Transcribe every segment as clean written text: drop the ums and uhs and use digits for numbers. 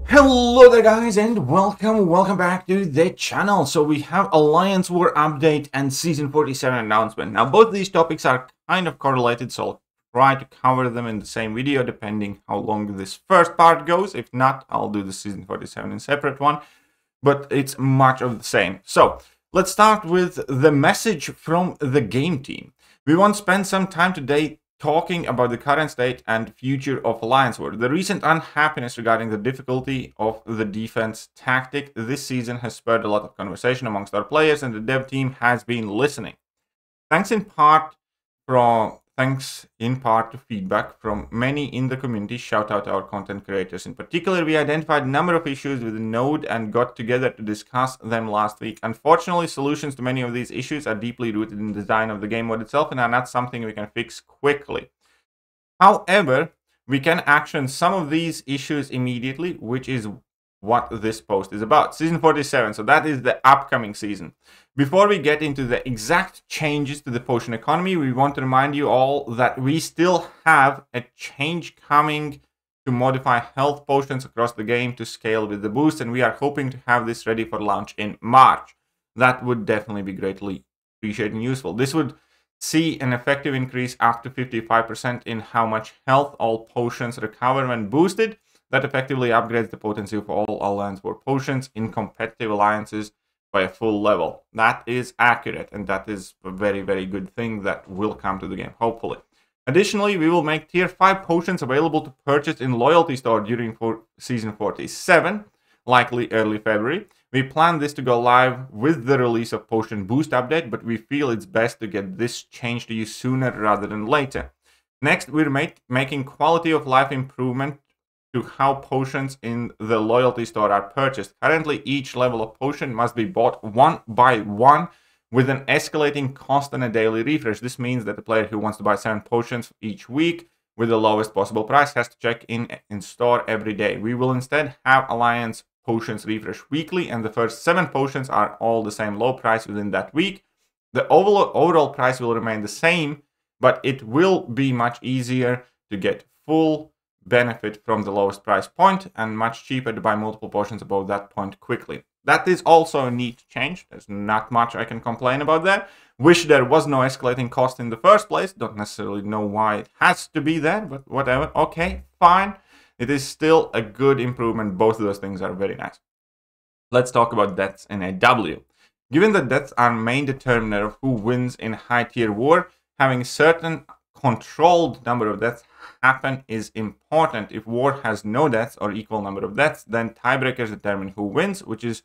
Hello there guys and welcome back to the channel. So we have Alliance War update and Season 47 announcement. Now both these topics are kind of correlated, so I'll try to cover them in the same video depending how long this first part goes. If not, I'll do the Season 47 in a separate one, but it's much of the same. So let's start with the message from the game team. We want to spend some time today talking about the current state and future of Alliance War. The recent unhappiness regarding the difficulty of the defense tactic this season has spurred a lot of conversation amongst our players, and the dev team has been listening. Thanks in part to feedback from many in the community. Shout out to our content creators. In particular, we identified a number of issues with the node and got together to discuss them last week. Unfortunately, solutions to many of these issues are deeply rooted in the design of the game mode itself and are not something we can fix quickly. However, we can action some of these issues immediately, which is what this post is about. Season 47, so that is the upcoming season. Before we get into the exact changes to the potion economy, we want to remind you all that we still have a change coming to modify health potions across the game to scale with the boost, and we are hoping to have this ready for launch in March. That would definitely be greatly appreciated and useful. This would see an effective increase up to 55% in how much health all potions recover when boosted. That effectively upgrades the potency of all Alliance War potions in competitive alliances by a full level. That is accurate, and that is a very, very good thing that will come to the game, hopefully. Additionally, we will make Tier 5 potions available to purchase in Loyalty Store during Season 47, likely early February. We plan this to go live with the release of Potion Boost update, but we feel it's best to get this change to you sooner rather than later. Next, we're making quality of life improvement to how potions in the Loyalty Store are purchased. Currently, each level of potion must be bought one by one with an escalating cost and a daily refresh. This means that the player who wants to buy 7 potions each week with the lowest possible price has to check in store every day. We will instead have Alliance potions refresh weekly, and the first 7 potions are all the same low price within that week. The overall price will remain the same, but it will be much easier to get full benefit from the lowest price point and much cheaper to buy multiple potions above that point quickly. That is also a neat change. There's not much I can complain about that. Wish there was no escalating cost in the first place. Don't necessarily know why it has to be there, but whatever. Okay, fine. It is still a good improvement. Both of those things are very nice. Let's talk about deaths in AW. Given that deaths are main determiner of who wins in high tier war, having a certain controlled number of deaths happen is important. If war has no deaths or equal number of deaths, then tiebreakers determine who wins, which is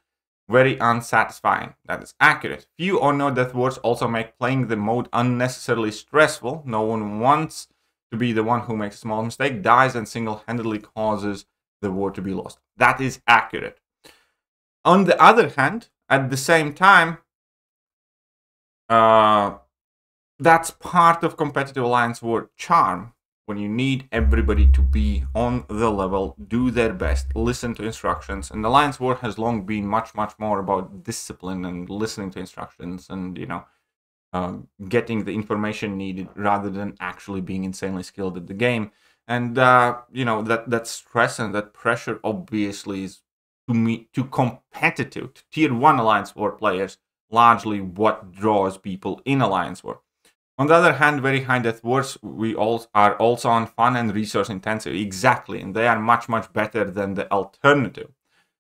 very unsatisfying. That is accurate. Few or no death wars also make playing the mode unnecessarily stressful. No one wants to be the one who makes a small mistake, dies, and single-handedly causes the war to be lost. That is accurate. On the other hand, at the same time, that's part of competitive Alliance War charm. When you need everybody to be on the level, do their best, listen to instructions. And Alliance War has long been much more about discipline and listening to instructions and, getting the information needed rather than actually being insanely skilled at the game. And, that stress and that pressure obviously is, to competitive, to Tier 1 Alliance War players, largely what draws people in Alliance War. On the other hand, very high death wars are also on fun and resource intensive. Exactly, and they are much better than the alternative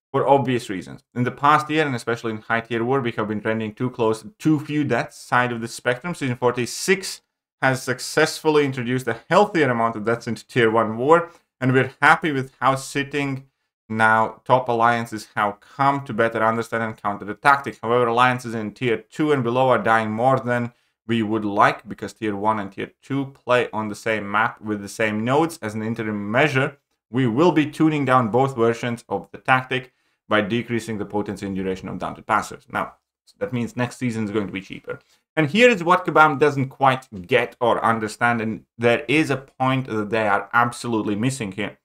for obvious reasons. In the past year, and especially in high tier war, we have been trending too close to too few deaths side of the spectrum. Season 46 has successfully introduced a healthier amount of deaths into tier 1 war, and we're happy with how sitting now top alliances have come to better understand and counter the tactic. However, alliances in tier 2 and below are dying more than we would like, because tier 1 and tier 2 play on the same map with the same nodes. As an interim measure, we will be tuning down both versions of the tactic by decreasing the potency and duration of daunted passers. Now, that means next season is going to be cheaper. And here is what Kabam doesn't quite get or understand, and there is a point that they are absolutely missing here.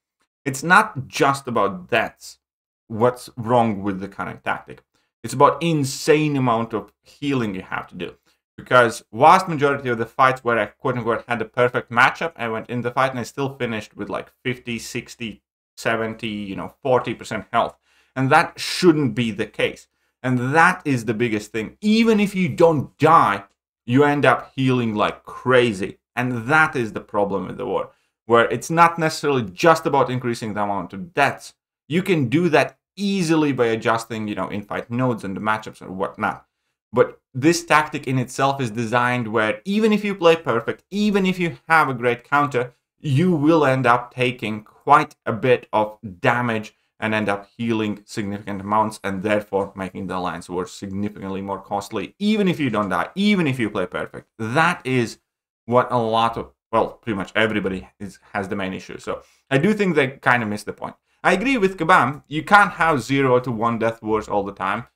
It's not just about deaths, what's wrong with the current tactic. It's about insane amount of healing you have to do. Because vast majority of the fights where I quote-unquote had a perfect matchup, I went in the fight and I still finished with like 50, 60, 70, 40% health. And that shouldn't be the case. And that is the biggest thing. Even if you don't die, you end up healing like crazy. And that is the problem with the war, where it's not necessarily just about increasing the amount of deaths. You can do that easily by adjusting, in-fight nodes and the matchups or whatnot. But this tactic in itself is designed where even if you play perfect, even if you have a great counter, you will end up taking quite a bit of damage and end up healing significant amounts, and therefore making the Alliance Wars significantly more costly, even if you don't die, even if you play perfect. That is what a lot of, well, pretty much everybody has the main issue. So I do think they kind of missed the point. I agree with Kabam. You can't have 0 to 1 death wars all the time.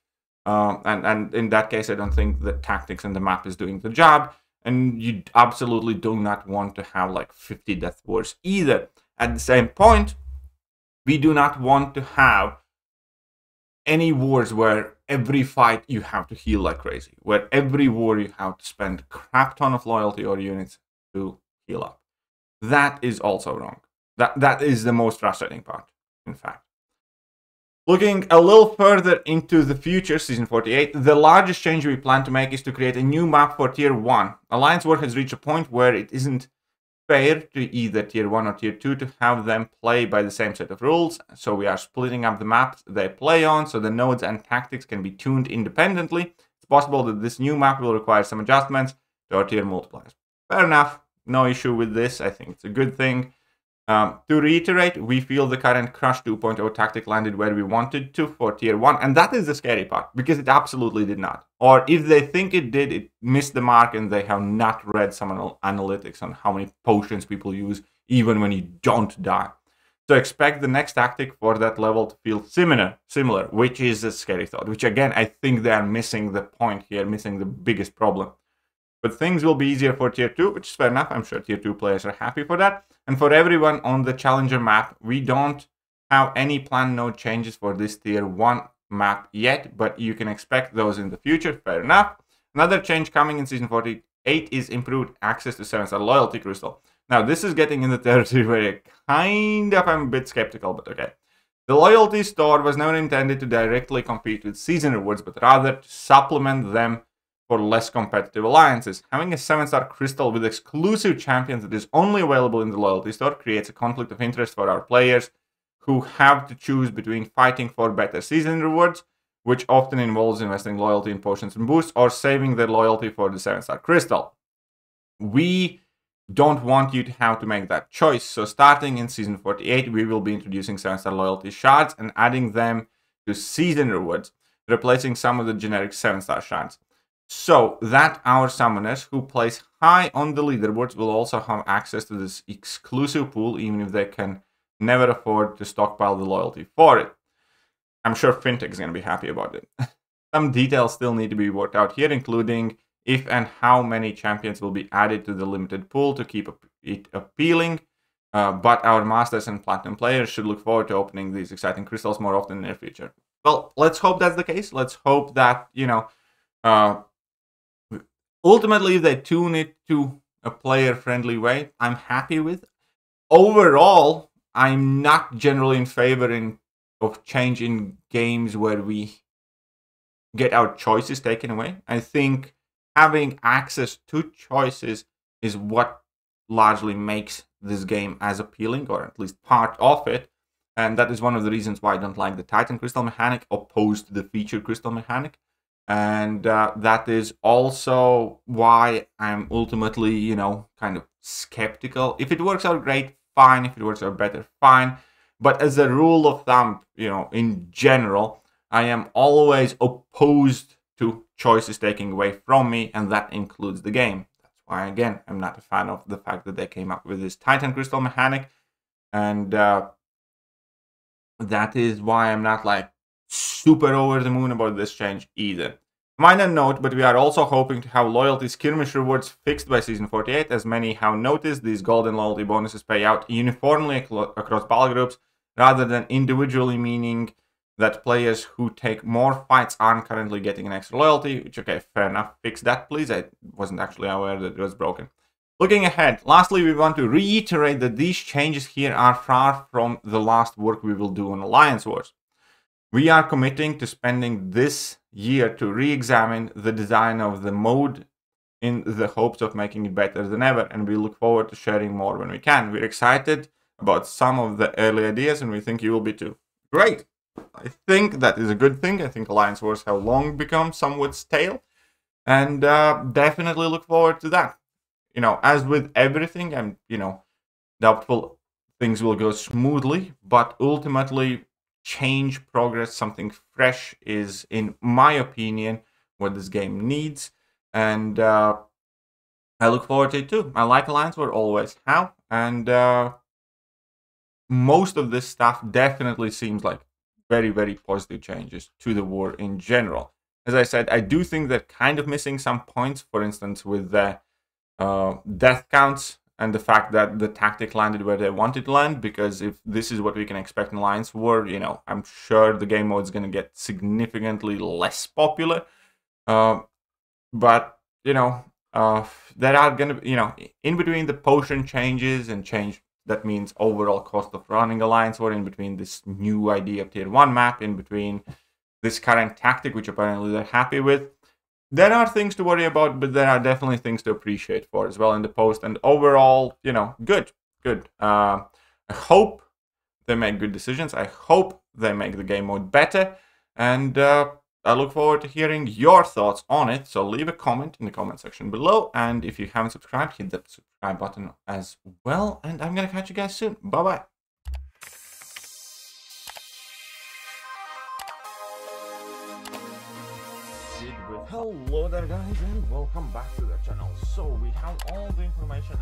And in that case, I don't think the tactics and the map is doing the job. And you absolutely do not want to have like 50 death wars either. At the same point, we do not want to have any wars where every fight you have to heal like crazy, where every war you have to spend a crap ton of loyalty or units to heal up. That is also wrong. That is the most frustrating part, in fact. Looking a little further into the future, Season 48, the largest change we plan to make is to create a new map for Tier 1. Alliance War has reached a point where it isn't fair to either Tier 1 or Tier 2 to have them play by the same set of rules, so we are splitting up the maps they play on so the nodes and tactics can be tuned independently. It's possible that this new map will require some adjustments to our tier multipliers. Fair enough, no issue with this, I think it's a good thing. To reiterate, we feel the current Crush 2.0 tactic landed where we wanted to for Tier 1, and that is the scary part, because it absolutely did not. Or if they think it did, it missed the mark and they have not read some analytics on how many potions people use, even when you don't die. So expect the next tactic for that level to feel similar, which is a scary thought, which again, I think they are missing the point here, missing the biggest problem. But things will be easier for Tier 2, which is fair enough. I'm sure Tier 2 players are happy for that. And for everyone on the Challenger map, we don't have any planned node changes for this Tier 1 map yet, but you can expect those in the future. Fair enough. Another change coming in Season 48 is improved access to 7-star Loyalty Crystal. Now, this is getting in the territory where I'm a bit skeptical, but okay. The Loyalty Store was never intended to directly compete with Season rewards, but rather to supplement them for less competitive alliances. Having a 7-star crystal with exclusive champions that is only available in the Loyalty Store creates a conflict of interest for our players who have to choose between fighting for better Season rewards, which often involves investing loyalty in potions and boosts, or saving their loyalty for the 7-star crystal. We don't want you to have to make that choice, so starting in Season 48, we will be introducing 7-star loyalty shards and adding them to Season rewards, replacing some of the generic 7-star shards. So that our summoners who place high on the leaderboards will also have access to this exclusive pool, even if they can never afford to stockpile the loyalty for it. I'm sure Fintech is going to be happy about it. Some details still need to be worked out here, including if and how many champions will be added to the limited pool to keep it appealing. But our Masters and Platinum players should look forward to opening these exciting crystals more often in the near future. Well, let's hope that's the case. Let's hope that, ultimately, if they tune it to a player-friendly way, I'm happy with. Overall, I'm not generally in favor of change in games where we get our choices taken away. I think having access to choices is what largely makes this game as appealing, or at least part of it. And that is one of the reasons why I don't like the Titan Crystal mechanic opposed to the Feature Crystal mechanic. And that is also why I'm ultimately, kind of skeptical. If it works out great, fine. If it works out better, fine. But as a rule of thumb, in general, I am always opposed to choices taken away from me, and that includes the game. That's why, again, I'm not a fan of the fact that they came up with this Titan Crystal mechanic. And that is why I'm not like super over the moon about this change either. Minor note, but we are also hoping to have loyalty skirmish rewards fixed by Season 48. As many have noticed, these golden loyalty bonuses pay out uniformly across battle groups rather than individually, meaning that players who take more fights aren't currently getting an extra loyalty, which, okay, fair enough. Fix that, please. I wasn't actually aware that it was broken. Looking ahead, lastly, we want to reiterate that these changes here are far from the last work we will do on Alliance Wars. We are committing to spending this year to re-examine the design of the mode in the hopes of making it better than ever, and we look forward to sharing more when we can. We're excited about some of the early ideas, and we think you will be too. Great! I think that is a good thing. I think Alliance Wars have long become somewhat stale, and definitely look forward to that. You know, as with everything, I'm, doubtful things will go smoothly, but ultimately, change, progress, something fresh is, in my opinion, what this game needs. And I look forward to it too. I like Alliance War, always have. And most of this stuff definitely seems like very, very positive changes to the war in general. As I said, I do think they're kind of missing some points, for instance, with the death counts and the fact that the tactic landed where they wanted to land, because if this is what we can expect in Alliance War, I'm sure the game mode is going to get significantly less popular. But, there are going to be, in between the potion changes and change, that means overall cost of running Alliance War, in between this new idea of Tier 1 map, in between this current tactic, which apparently they're happy with. There are things to worry about, but there are definitely things to appreciate for as well in the post. And overall, good. I hope they make good decisions. I hope they make the game mode better. And I look forward to hearing your thoughts on it. So leave a comment in the comment section below. And if you haven't subscribed, hit the subscribe button as well. And I'm going to catch you guys soon. Bye-bye. Hello there guys, and welcome back to the channel. So we have all the information